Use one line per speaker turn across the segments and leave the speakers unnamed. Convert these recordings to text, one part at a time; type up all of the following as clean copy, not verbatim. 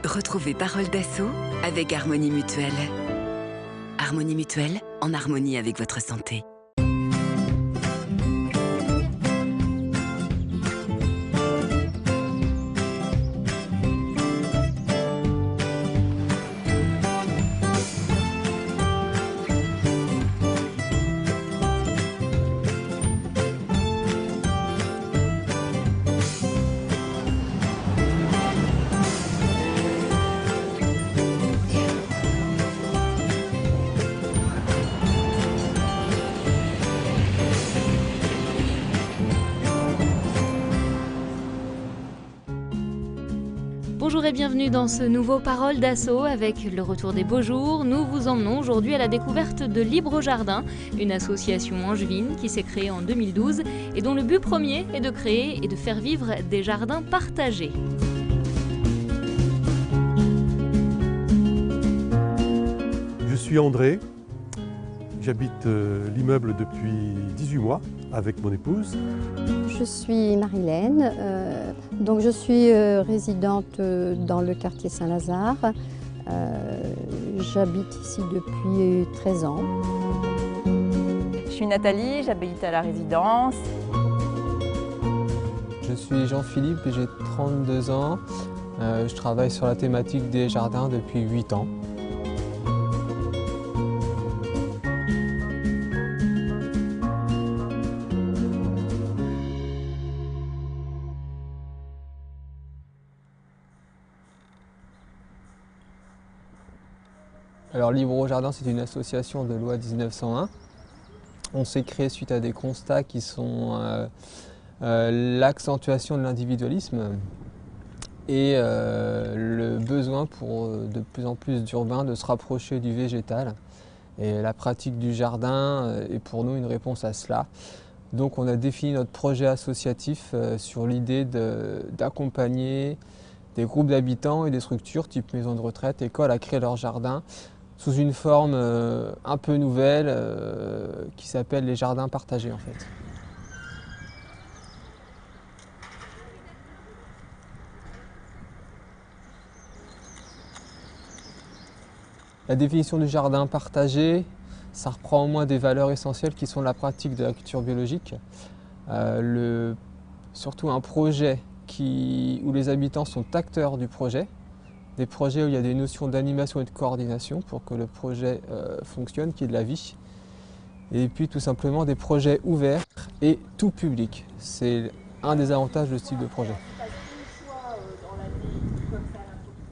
Retrouvez Parole d'Assaut avec Harmonie Mutuelle. Harmonie Mutuelle, en harmonie avec votre santé.
Bonjour et bienvenue dans ce nouveau Parole d'Assaut. Avec le retour des beaux jours, nous vous emmenons aujourd'hui à la découverte de Libre Jardin, une association angevine qui s'est créée en 2012 et dont le but premier est de créer et de faire vivre des jardins partagés.
Je suis André, j'habite l'immeuble depuis 18 mois avec mon épouse.
Je suis Marilène, donc je suis résidente dans le quartier Saint-Lazare. J'habite ici depuis 13 ans.
Je suis Nathalie, j'habite à la résidence.
Je suis Jean-Philippe et j'ai 32 ans. Je travaille sur la thématique des jardins depuis 8 ans. Alors Libre Jardin, c'est une association de loi 1901. On s'est créé suite à des constats qui sont l'accentuation de l'individualisme et le besoin pour de plus en plus d'urbains de se rapprocher du végétal. Et la pratique du jardin est pour nous une réponse à cela. Donc on a défini notre projet associatif sur l'idée d'accompagner des groupes d'habitants et des structures type maison de retraite, école à créer leur jardin sous une forme un peu nouvelle qui s'appelle les jardins partagés en fait. La définition du jardin partagé, ça reprend au moins des valeurs essentielles qui sont la pratique de l'agriculture biologique, surtout un projet où les habitants sont acteurs du projet, des projets où il y a des notions d'animation et de coordination pour que le projet fonctionne, qu'il y ait de la vie. Et puis tout simplement des projets ouverts et tout public. C'est un des avantages de ce type de projet.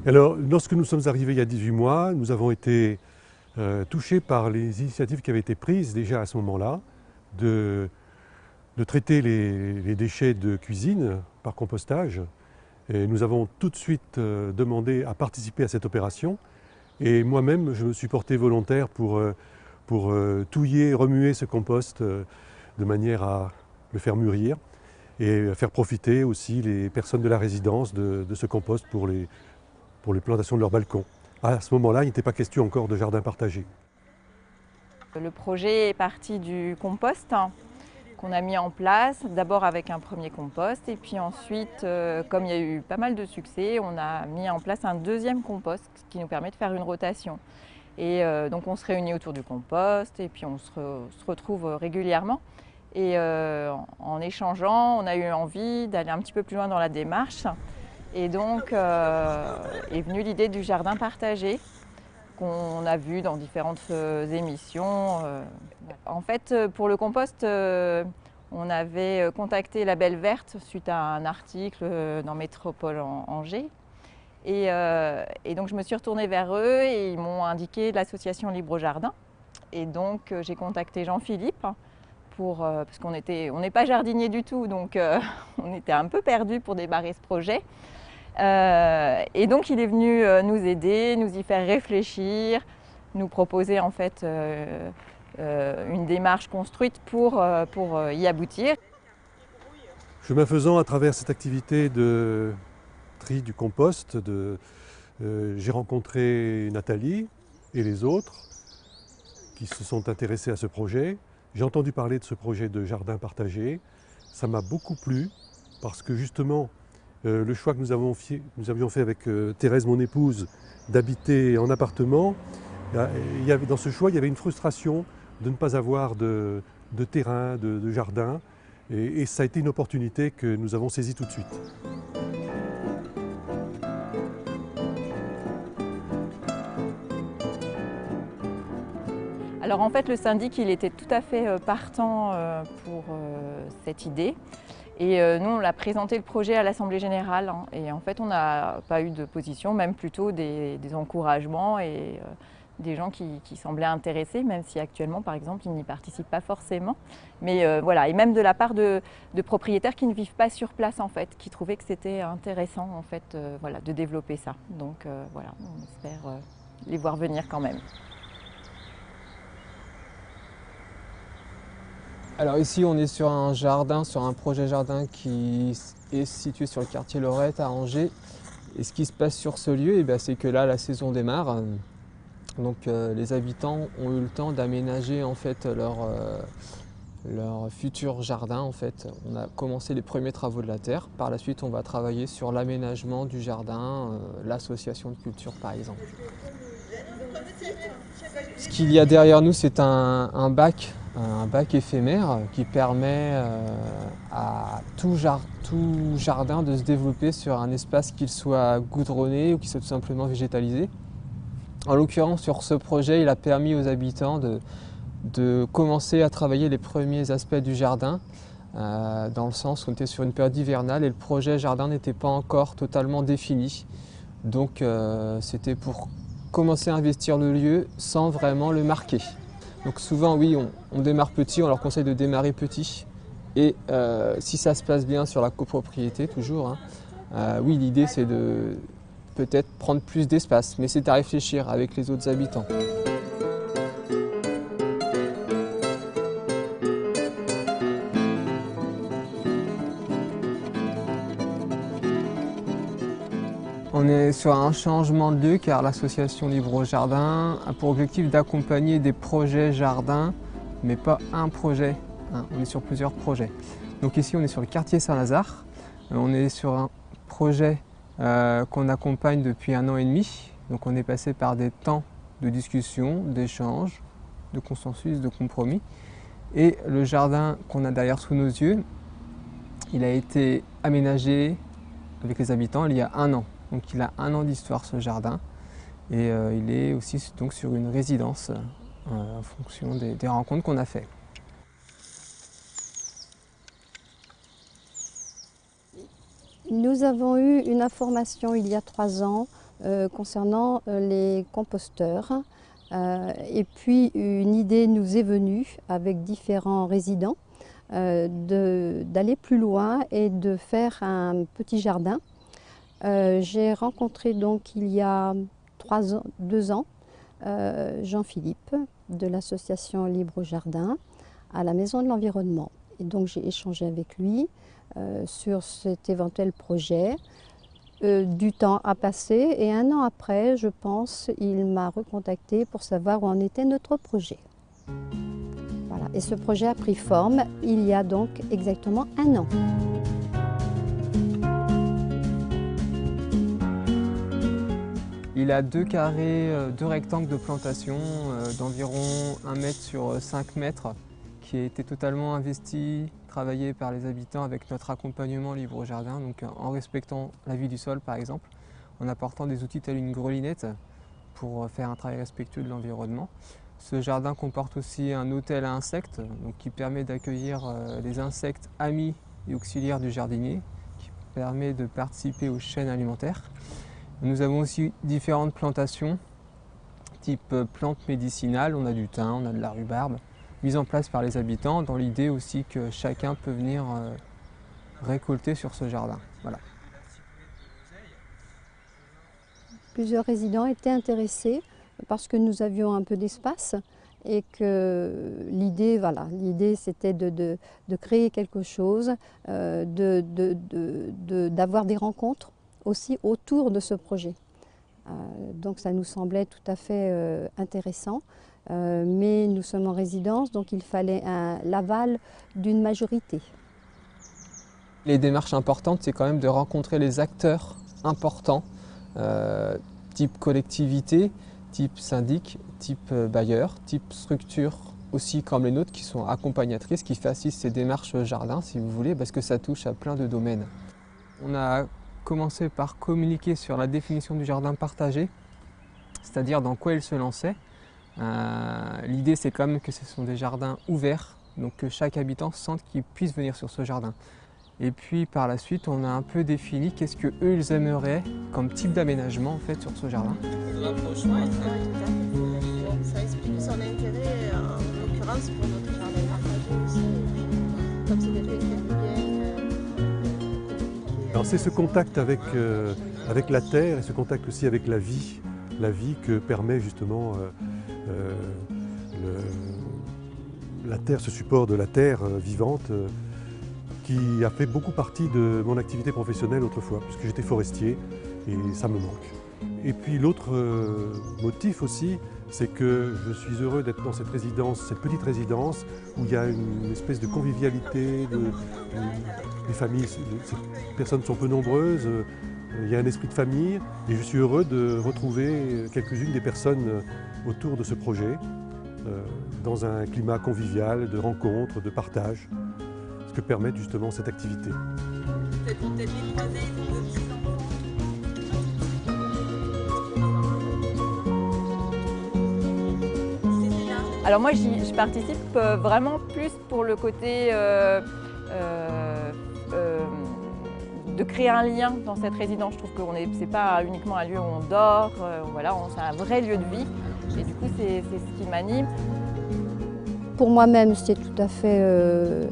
Alors, lorsque nous sommes arrivés il y a 18 mois, nous avons été touchés par les initiatives qui avaient été prises déjà à ce moment-là de traiter les déchets de cuisine par compostage. Et nous avons tout de suite demandé à participer à cette opération. Et moi-même, je me suis porté volontaire pour touiller, remuer ce compost de manière à le faire mûrir et faire profiter aussi les personnes de la résidence de ce compost pour les plantations de leur balcon. À ce moment-là, il n'était pas question encore de jardin partagé.
Le projet est parti du compost qu'on a mis en place, d'abord avec un premier compost et puis ensuite, comme il y a eu pas mal de succès, on a mis en place un deuxième compost qui nous permet de faire une rotation. Et donc on se réunit autour du compost et puis on se retrouve régulièrement. Et en échangeant, on a eu envie d'aller un petit peu plus loin dans la démarche. Et donc est venue l'idée du jardin partagé qu'on a vu dans différentes émissions. En fait, pour le compost, on avait contacté la Belle Verte suite à un article dans Métropole Angers. Et donc je me suis retournée vers eux et ils m'ont indiqué l'association Libre Jardin. Et donc j'ai contacté Jean-Philippe parce qu'on n'est pas jardinier du tout, donc on était un peu perdus pour démarrer ce projet. Et donc il est venu nous aider, nous y faire réfléchir, nous proposer en fait une démarche construite pour y aboutir.
Chemin faisant, à travers cette activité de tri du compost, j'ai rencontré Nathalie et les autres qui se sont intéressés à ce projet. J'ai entendu parler de ce projet de jardin partagé. Ça m'a beaucoup plu parce que justement, le choix que nous avions fait avec Thérèse, mon épouse, d'habiter en appartement, dans ce choix, il y avait une frustration de ne pas avoir de terrain, de jardin. Et ça a été une opportunité que nous avons saisie tout de suite.
Alors en fait, le syndic, il était tout à fait partant pour cette idée. Et nous, on l'a présenté le projet à l'Assemblée générale. Et en fait, on n'a pas eu de position, même plutôt des encouragements et des gens qui semblaient intéressés, même si actuellement, par exemple, ils n'y participent pas forcément. Mais voilà, et même de la part de propriétaires qui ne vivent pas sur place, en fait, qui trouvaient que c'était intéressant, en fait, voilà, de développer ça. Donc voilà, on espère les voir venir quand même.
Alors ici, on est sur un jardin, sur un projet jardin qui est situé sur le quartier Lorette à Angers. Et ce qui se passe sur ce lieu, c'est que là, la saison démarre. Donc les habitants ont eu le temps d'aménager en fait leur futur jardin. En fait, on a commencé les premiers travaux de la terre. Par la suite, on va travailler sur l'aménagement du jardin, l'association de culture par exemple. Ce qu'il y a derrière nous, c'est un bac éphémère qui permet à tout jardin de se développer sur un espace qu'il soit goudronné ou qu'il soit tout simplement végétalisé. En l'occurrence, sur ce projet, il a permis aux habitants de commencer à travailler les premiers aspects du jardin, dans le sens où on était sur une période hivernale et le projet jardin n'était pas encore totalement défini. Donc c'était pour commencer à investir le lieu sans vraiment le marquer. Donc souvent, oui, on démarre petit, on leur conseille de démarrer petit. Et si ça se passe bien sur la copropriété, toujours, oui, l'idée c'est de peut-être prendre plus d'espace, mais c'est à réfléchir avec les autres habitants. On est sur un changement de lieu car l'association Libre au Jardin a pour objectif d'accompagner des projets jardins, mais pas un projet, on est sur plusieurs projets. Donc ici on est sur le quartier Saint-Lazare, on est sur un projet qu'on accompagne depuis 1 an et demi. Donc on est passé par des temps de discussion, d'échange, de consensus, de compromis. Et le jardin qu'on a derrière sous nos yeux, il a été aménagé avec les habitants il y a 1 an. Donc il a 1 an d'histoire ce jardin. Et il est aussi donc sur une résidence en fonction des rencontres qu'on a faites.
Nous avons eu une information il y a 3 ans concernant les composteurs. Et puis une idée nous est venue avec différents résidents d'aller plus loin et de faire un petit jardin. J'ai rencontré donc il y a 2 ans Jean-Philippe de l'association Libre au Jardin à la Maison de l'Environnement. Et donc j'ai échangé avec lui sur cet éventuel projet. Du temps a passé et 1 an après, je pense, il m'a recontacté pour savoir où en était notre projet. Voilà. Et ce projet a pris forme il y a donc exactement 1 an.
Il a 2 carrés, 2 rectangles de plantation d'environ 1 mètre sur 5 mètres qui a été totalement investi, travaillé par les habitants avec notre accompagnement Libre au Jardin, donc en respectant la vie du sol par exemple, en apportant des outils tels une grelinette pour faire un travail respectueux de l'environnement. Ce jardin comporte aussi un hôtel à insectes donc, qui permet d'accueillir les insectes amis et auxiliaires du jardinier, qui permet de participer aux chaînes alimentaires. Nous avons aussi différentes plantations, type plantes médicinales, on a du thym, on a de la rhubarbe, mises en place par les habitants dans l'idée aussi que chacun peut venir récolter sur ce jardin. Voilà.
Plusieurs résidents étaient intéressés parce que nous avions un peu d'espace et que l'idée c'était de créer quelque chose, d'avoir des rencontres aussi autour de ce projet. Donc ça nous semblait tout à fait intéressant, mais nous sommes en résidence, donc il fallait l'aval d'une majorité.
Les démarches importantes, c'est quand même de rencontrer les acteurs importants, type collectivité, type syndic, type bailleur, type structure aussi comme les nôtres qui sont accompagnatrices, qui facilitent ces démarches jardin si vous voulez, parce que ça touche à plein de domaines. On a commencé par communiquer sur la définition du jardin partagé, c'est-à-dire dans quoi il se lançait. L'idée c'est quand même que ce sont des jardins ouverts, donc que chaque habitant sente qu'il puisse venir sur ce jardin. Et puis par la suite, on a un peu défini qu'est-ce que eux ils aimeraient comme type d'aménagement en fait sur ce jardin.
Ça explique son intérêt en l'occurrence pour notre jardin partagé aussi. Comme c'est des trucs bien.
Alors c'est ce contact avec la terre et ce contact aussi avec la vie que permet justement la terre, ce support de la terre vivante qui a fait beaucoup partie de mon activité professionnelle autrefois, puisque j'étais forestier et ça me manque. Et puis l'autre motif aussi, c'est que je suis heureux d'être dans cette résidence, cette petite résidence où il y a une espèce de convivialité, les familles, les personnes sont peu nombreuses, il y a un esprit de famille et je suis heureux de retrouver quelques-unes des personnes autour de ce projet dans un climat convivial, de rencontres, de partage, ce que permet justement cette activité.
Alors moi, je participe vraiment plus pour le côté de créer un lien dans cette résidence. Je trouve que ce n'est pas uniquement un lieu où on dort, voilà, c'est un vrai lieu de vie. Et du coup, c'est ce qui m'anime.
Pour moi-même, c'est tout à fait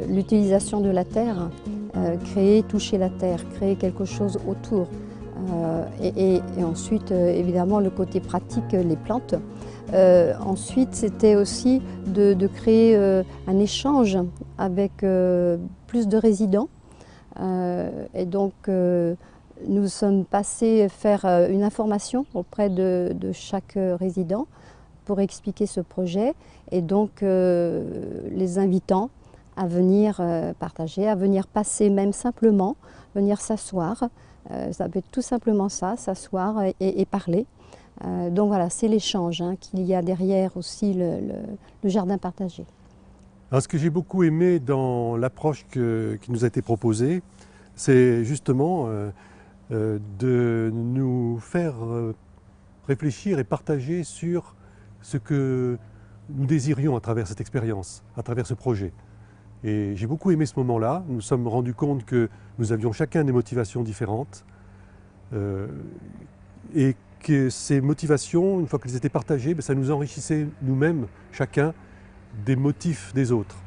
l'utilisation de la terre, créer, toucher la terre, créer quelque chose autour. Et ensuite, évidemment, le côté pratique, les plantes. Ensuite, c'était aussi de créer un échange avec plus de résidents. Et donc, nous sommes passés faire une information auprès de chaque résident pour expliquer ce projet et donc les invitant à venir partager, à venir passer même simplement, venir s'asseoir. Ça peut être tout simplement ça, s'asseoir et parler. Donc voilà, c'est l'échange qu'il y a derrière aussi le jardin partagé.
Alors, ce que j'ai beaucoup aimé dans l'approche qui nous a été proposée, c'est justement de nous faire réfléchir et partager sur ce que nous désirions à travers cette expérience, à travers ce projet. Et j'ai beaucoup aimé ce moment-là. Nous nous sommes rendus compte que nous avions chacun des motivations différentes et que ces motivations, une fois qu'elles étaient partagées, ça nous enrichissait nous-mêmes, chacun, des motifs des autres.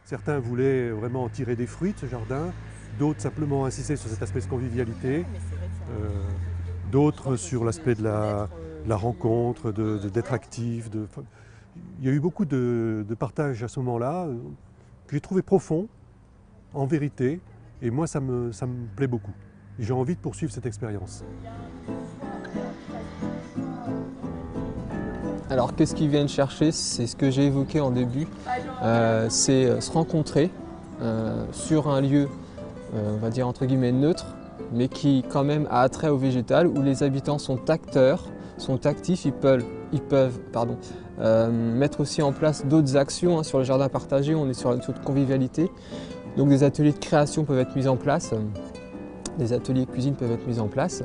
Certains voulaient vraiment en tirer des fruits de ce jardin, d'autres simplement insister sur cet aspect de convivialité, d'autres sur l'aspect de la rencontre, d'être actif. Il y a eu beaucoup de partage à ce moment-là que j'ai trouvé profond, en vérité, et moi ça me plaît beaucoup. J'ai envie de poursuivre cette expérience.
Alors qu'est-ce qu'ils viennent chercher? C'est ce que j'ai évoqué en début, c'est se rencontrer sur un lieu, on va dire entre guillemets neutre, mais qui quand même a attrait au végétal, où les habitants sont acteurs, sont actifs, ils peuvent mettre aussi en place d'autres actions sur le jardin partagé, on est sur une sorte de convivialité. Donc des ateliers de création peuvent être mis en place, des ateliers de cuisine peuvent être mis en place.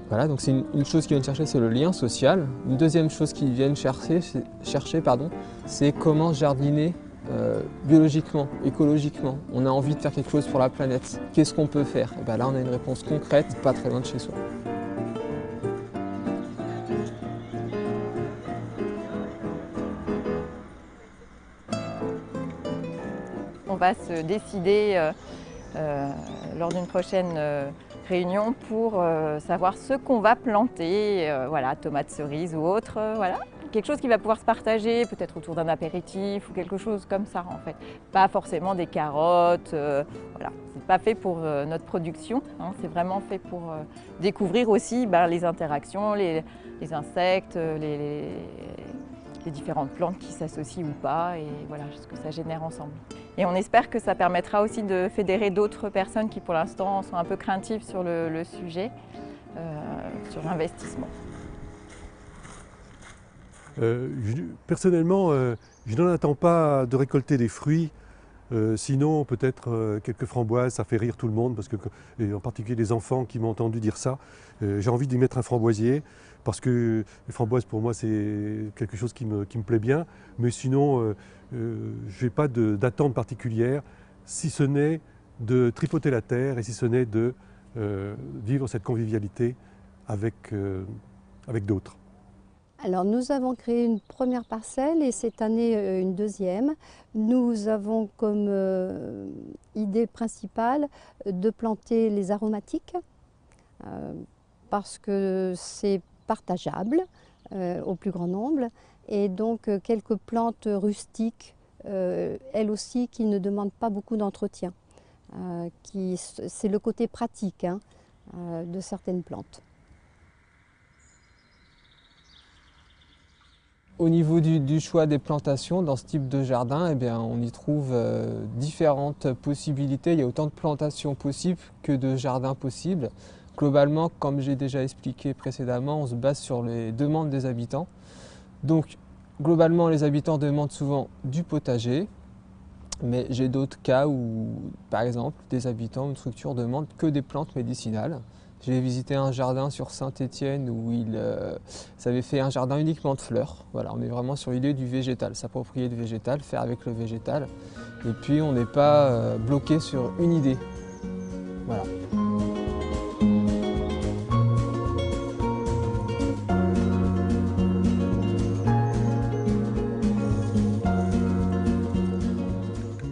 Voilà, donc c'est une chose qu'ils viennent chercher, c'est le lien social. Une deuxième chose qu'ils viennent chercher, c'est comment jardiner biologiquement, écologiquement. On a envie de faire quelque chose pour la planète. Qu'est-ce qu'on peut faire? Et bien là, on a une réponse concrète, pas très loin de chez soi.
On va se décider lors d'une prochaine réunion pour savoir ce qu'on va planter, voilà, tomates cerises ou autre, voilà. Quelque chose qui va pouvoir se partager, peut-être autour d'un apéritif ou quelque chose comme ça en fait. Pas forcément des carottes, voilà. C'est pas fait pour notre production, hein, c'est vraiment fait pour découvrir aussi les interactions, les insectes, les différentes plantes qui s'associent ou pas et voilà ce que ça génère ensemble. Et on espère que ça permettra aussi de fédérer d'autres personnes qui pour l'instant sont un peu craintives sur le sujet, sur l'investissement.
Personnellement, je n'en attends pas de récolter des fruits. Sinon, peut-être quelques framboises, ça fait rire tout le monde, parce que, et en particulier les enfants qui m'ont entendu dire ça. J'ai envie d'y mettre un framboisier, parce que les framboises, pour moi, c'est quelque chose qui me plaît bien. Mais sinon, je n'ai pas d'attente particulière, si ce n'est de tripoter la terre et si ce n'est de vivre cette convivialité avec d'autres.
Alors nous avons créé une première parcelle et cette année une deuxième. Nous avons comme idée principale de planter les aromatiques parce que c'est partageable au plus grand nombre et donc quelques plantes rustiques, elles aussi qui ne demandent pas beaucoup d'entretien. C'est le côté pratique de certaines plantes.
Au niveau du choix des plantations, dans ce type de jardin, eh bien, on y trouve différentes possibilités. Il y a autant de plantations possibles que de jardins possibles. Globalement, comme j'ai déjà expliqué précédemment, on se base sur les demandes des habitants. Donc, globalement, les habitants demandent souvent du potager, mais j'ai d'autres cas où, par exemple, des habitants, une structure demande que des plantes médicinales. J'ai visité un jardin sur Saint-Étienne où ils avaient fait un jardin uniquement de fleurs. Voilà, on est vraiment sur l'idée du végétal, s'approprier du végétal, faire avec le végétal. Et puis on n'est pas bloqué sur une idée. Voilà.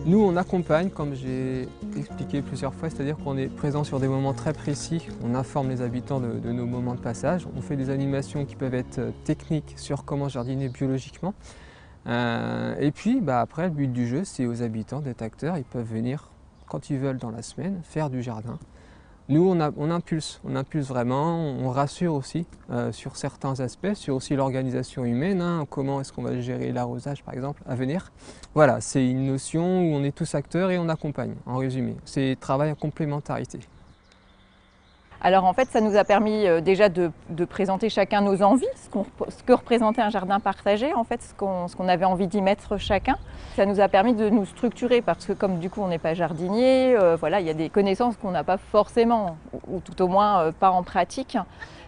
Nous, on accompagne, comme j'ai expliqué plusieurs fois, c'est-à-dire qu'on est présent sur des moments très précis, on informe les habitants de nos moments de passage, on fait des animations qui peuvent être techniques sur comment jardiner biologiquement. Et puis après, le but du jeu, c'est aux habitants d'être acteurs, ils peuvent venir quand ils veulent dans la semaine, faire du jardin. Nous, on impulse vraiment, on rassure aussi sur certains aspects, sur aussi l'organisation humaine, comment est-ce qu'on va gérer l'arrosage par exemple à venir. Voilà, c'est une notion où on est tous acteurs et on accompagne, en résumé. C'est travail en complémentarité.
Alors en fait, ça nous a permis déjà de présenter chacun nos envies, ce que représentait un jardin partagé, en fait, ce qu'on avait envie d'y mettre chacun. Ça nous a permis de nous structurer parce que comme du coup on n'est pas jardinier, voilà, il y a des connaissances qu'on n'a pas forcément, ou tout au moins pas en pratique.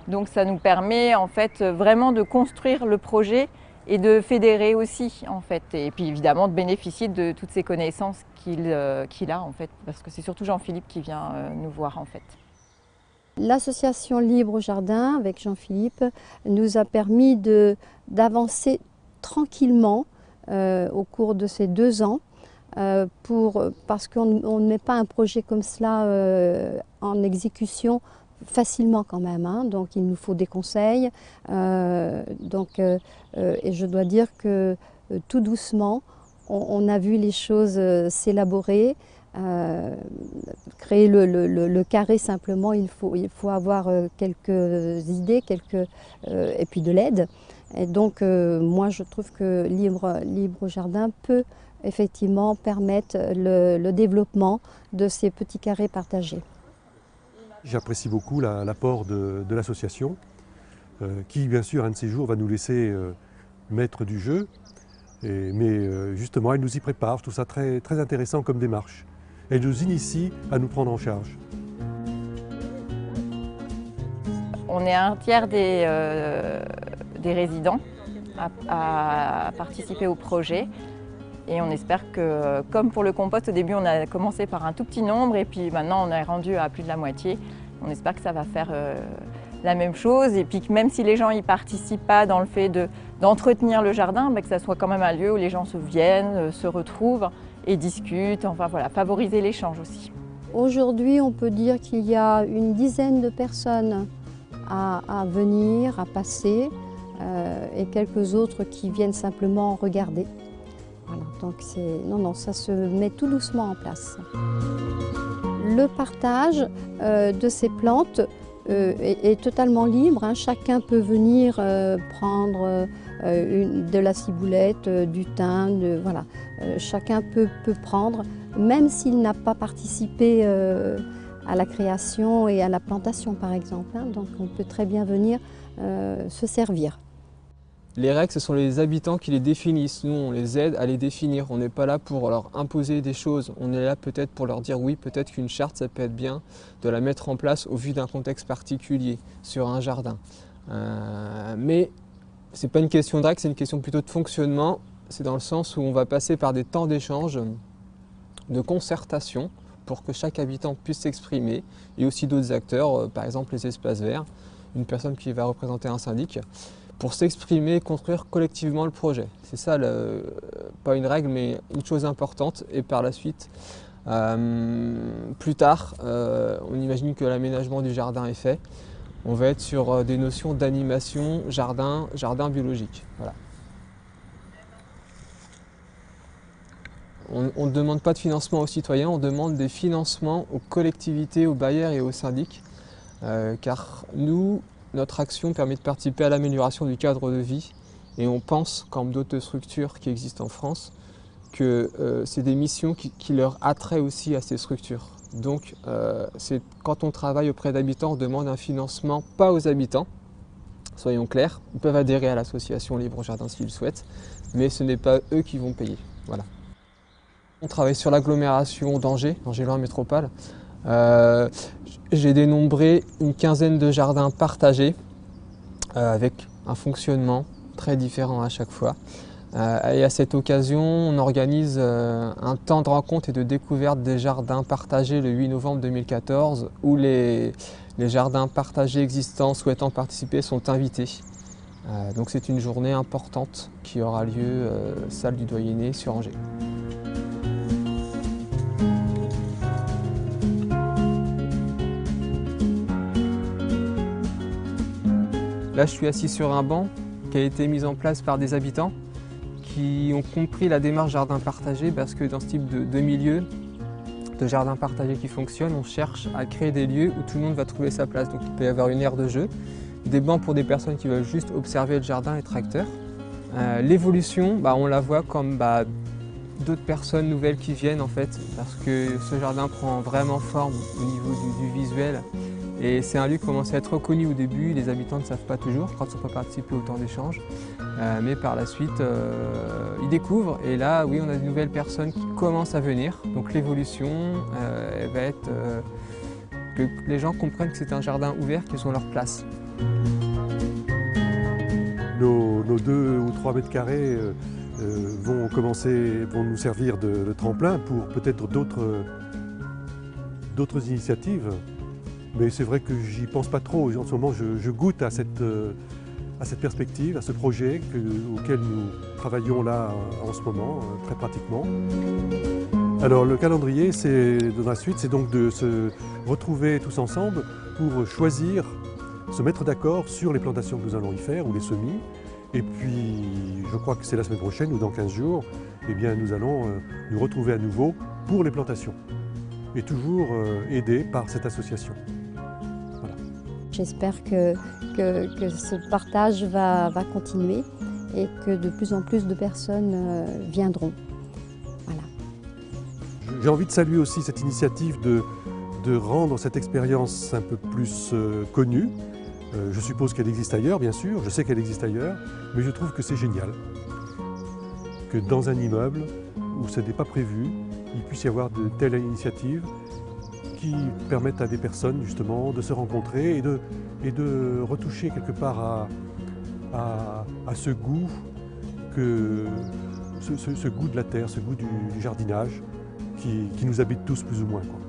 Donc ça nous permet en fait vraiment de construire le projet et de fédérer aussi en fait. Et puis évidemment de bénéficier de toutes ces connaissances qu'il a en fait, parce que c'est surtout Jean-Philippe qui vient nous voir en fait.
L'association Libre Jardin avec Jean-Philippe nous a permis d'avancer tranquillement au cours de ces 2 ans parce qu'on ne met pas un projet comme cela en exécution facilement quand même, donc il nous faut des conseils. Et je dois dire que tout doucement, on a vu les choses s'élaborer. Créer le carré simplement, il faut avoir quelques idées, et puis de l'aide. Et donc moi je trouve que Libre Jardin peut effectivement permettre le développement de ces petits carrés partagés.
J'apprécie beaucoup l'apport de l'association qui bien sûr un de ces jours va nous laisser maître du jeu. Mais justement elle nous y prépare, je trouve ça très, très intéressant comme démarche. Elle nous initie à nous prendre en charge.
On est un tiers des résidents à participer au projet et on espère que, comme pour le compost, au début on a commencé par un tout petit nombre et puis maintenant on est rendu à plus de la moitié. On espère que ça va faire la même chose et puis que même si les gens n'y participent pas dans le fait d'entretenir le jardin, que ça soit quand même un lieu où les gens se viennent, se retrouvent et discutent, enfin voilà, favoriser l'échange aussi.
Aujourd'hui, on peut dire qu'il y a une dizaine de personnes à venir, à passer, et quelques autres qui viennent simplement regarder. Voilà, donc ça se met tout doucement en place. Le partage de ces plantes est totalement libre, hein. Chacun peut venir prendre de la ciboulette, du thym, voilà. Chacun peut prendre, même s'il n'a pas participé à la création et à la plantation par exemple, hein. Donc on peut très bien venir se servir.
Les règles, ce sont les habitants qui les définissent. Nous, on les aide à les définir. On n'est pas là pour leur imposer des choses. On est là peut-être pour leur dire oui, peut-être qu'une charte, ça peut être bien de la mettre en place au vu d'un contexte particulier sur un jardin. Mais ce n'est pas une question de règles, c'est une question plutôt de fonctionnement. C'est dans le sens où on va passer par des temps d'échange, de concertation, pour que chaque habitant puisse s'exprimer, et aussi d'autres acteurs, par exemple les espaces verts, une personne qui va représenter un syndic, pour s'exprimer et construire collectivement le projet. C'est ça, pas une règle, mais une chose importante. Et par la suite, plus tard, on imagine que l'aménagement du jardin est fait. On va être sur des notions d'animation jardin biologique. Voilà. On ne demande pas de financement aux citoyens, on demande des financements aux collectivités, aux bailleurs et aux syndics, car nous, notre action permet de participer à l'amélioration du cadre de vie et on pense, comme d'autres structures qui existent en France, que c'est des missions qui leur attraient aussi à ces structures. Donc quand on travaille auprès d'habitants, on demande un financement pas aux habitants, soyons clairs, ils peuvent adhérer à l'association Libre Jardin s'ils le souhaitent, mais ce n'est pas eux qui vont payer. Voilà. On travaille sur l'agglomération d'Angers, Angers-Loire Métropole. J'ai dénombré une quinzaine de jardins partagés avec un fonctionnement très différent à chaque fois. Et à cette occasion, on organise un temps de rencontre et de découverte des jardins partagés le 8 novembre 2014 où les jardins partagés existants souhaitant participer sont invités. Donc c'est une journée importante qui aura lieu salle du Doyenné sur Angers. Là, je suis assis sur un banc qui a été mis en place par des habitants qui ont compris la démarche jardin partagé parce que dans ce type de milieu, de jardin partagé qui fonctionne, on cherche à créer des lieux où tout le monde va trouver sa place. Donc il peut y avoir une aire de jeu, des bancs pour des personnes qui veulent juste observer le jardin, être acteurs. L'évolution, on la voit comme d'autres personnes nouvelles qui viennent en fait, parce que ce jardin prend vraiment forme au niveau du visuel. Et c'est un lieu qui commence à être reconnu au début, les habitants ne savent pas toujours quand ils n'ont pas participé au temps d'échange. Mais par la suite, ils découvrent et là, oui, on a de nouvelles personnes qui commencent à venir. Donc l'évolution, elle va être que les gens comprennent que c'est un jardin ouvert, qu'ils ont leur place.
Nos 2 ou 3 mètres carrés vont nous servir de tremplin pour peut-être d'autres initiatives. Mais c'est vrai que j'y pense pas trop. En ce moment, je goûte à cette perspective, à ce projet auquel nous travaillons là en ce moment, très pratiquement. Alors le calendrier, dans la suite, c'est donc de se retrouver tous ensemble pour choisir, se mettre d'accord sur les plantations que nous allons y faire ou les semis. Et puis, je crois que c'est la semaine prochaine ou dans 15 jours, eh bien, nous allons nous retrouver à nouveau pour les plantations. Et toujours aidés par cette association.
J'espère que ce partage va continuer et que de plus en plus de personnes viendront. Voilà.
J'ai envie de saluer aussi cette initiative de rendre cette expérience un peu plus connue. Je suppose qu'elle existe ailleurs, bien sûr, je sais qu'elle existe ailleurs, mais je trouve que c'est génial que dans un immeuble où ce n'est pas prévu, il puisse y avoir de telles initiatives qui permettent à des personnes justement de se rencontrer et de retoucher quelque part à ce goût, ce goût de la terre, ce goût du jardinage qui nous habite tous plus ou moins, quoi.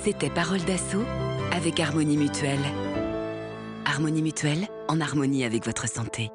C'était Parole d'Assaut avec Harmonie Mutuelle. Harmonie Mutuelle, en harmonie avec votre santé.